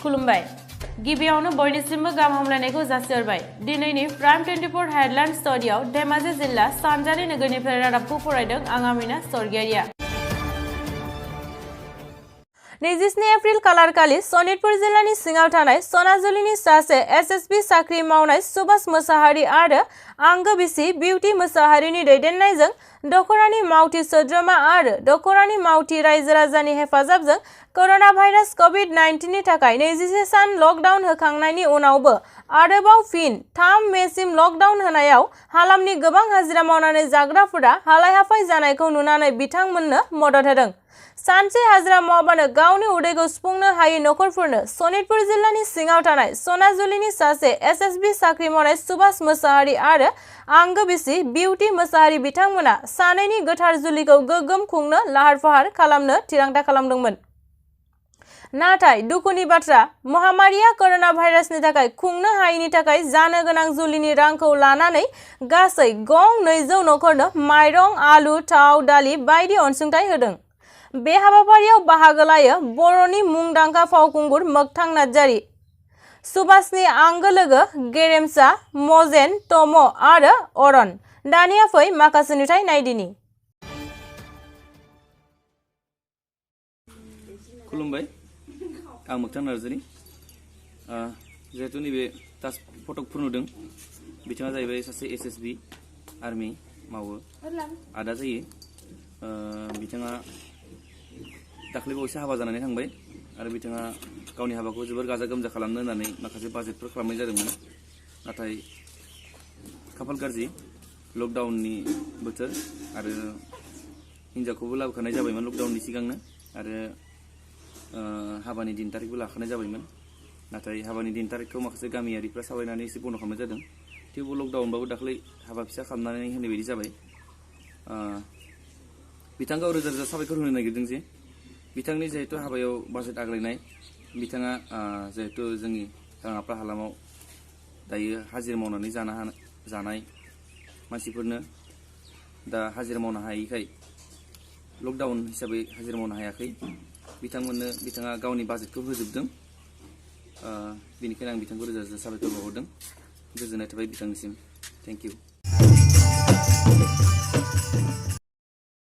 खुलुमबाय गिबियावनो बयनिसिमबो गाहाम हामलायनायखौ जासिहरबाय दिनैनि प्राइम 24 हेडलाइन स्टुडियाव धेमाजि जिल्ला सानजारि नोगोरनिफ्राय रादाबखौ फरायदों आं आमिना सरगियारिया 27 एप्रिल खालारखालि सनितपुर जिल्लानि सिङाव थानाय सनाजुलिनि सासे एसएसबि साख्रि मावनाय सुभाष मोसाहारि आरो आंगो बिसि बिउटि मोसाहारिनि दैदेननायजों दखरानि मावथि सोद्रोमा आरो दखरानि मावथि रायजो राजानि हेफाजाबजों कोरोना भाइरास कोविड-19 नि थाखाय 21 सान लकडाउन होखांनायनि उनावबो आरोबाव फिन 3 मेसिम लकडाउन होनायाव हालामनि गोबां हाजिरा मावनानै जाग्राफोरा हालाय हाफाय जानायखौ नुनानै बिथांमोननो मदद होदों। सानसे हाजिरा मावाबानो गावनि उदैखौ सुफुंनो हायै नखरफोरनो सनितपुर जिल्लानि सिङाव थानाय सनाजुलिनि सासे एसएसबि साख्रि मावनाय सुभाष मोसाहारि आरो आंगो बिसि बिउटि मोसाहारि बिथांमोना सानैनि गोथार जुलिखौ गोग्गोम खुंनो लाहार फाहार खालामनो थिरांथा खालामदोंमोन। नाथाय दुखुनि बाथ्रा महामारिया कोरोना भाइरासनि थाखाय खुंनो हायैनि थाखाय जानो गोनां जुलिनि रांखौ लानानै गासै गं 200 नखरनो माइरं आलु थाव दालि बायदि अनसुंथाइ होदों। बे हाबाफारियाव बाहागो लायो बर'नि मुंदांखा फावखुंगुर मोगथां नार्जारि, सुभाषनि आंगो लोगो गेरेमसा, मजेन, तम आरो अरन। दानिया फै माखासे नुथाय नायदिनि। खुलुमबाय आं मोगथां नार्जारि जिहेतु नैबे दास फटकफोर नुदों बिथाङा जाहैबाय सासे एसएसबि आर्मि मावो आदा जायो बिथाङा दाख्लै बावैसो हाबा जानानै थांबाय आरो बिथाङा गावनि हाबाखौ जोबोर गाजा गोमजा खालामनो होननानै माखासे बाजेटफोर खालामनाय जादोंमोन नाथाय खाफाल गाज्रि लकडाउननि बोथोर आरो हिन्जावखौबो लाबोखानाय जाबायमोन लकडाउननि सिगांनो आरो हाबानि दिन तारिखबो लाखानाय जाबायमोन नाथाय हाबानि दिन तारिखखौ माखासे गामियारिफ्रा सावरायनानै एसे बन्द खालामनाय जादों थेवबो लकडाउनबाबो दाख्लै हाबा फिसा खालामनानै होनाय बायदि जाबाय बिथांखौ रोजा रोजा साबायखर होनो नागिरदों जे बिथांनि जिहेतु हाबायाव बाजेट आग्लायनाय बिथाङा जिहेतु जोंनि राङापारा हालामाव दायो हाजिरा मावनानै जानाय मानसिफोरनो दा हाजिरा मावनो हायैखाय लकडाउन हिसाबै हाजिरा मावनो हायाखै बिथांमोननो बिथाङा गावनि बाजेटखौ होजोबदों बेनिखायनो आं बिथांखौ रोजा रोजा साबायखर बावहरदों गोजोननाय थाबाय बिथांनिसिम थेंक इउ।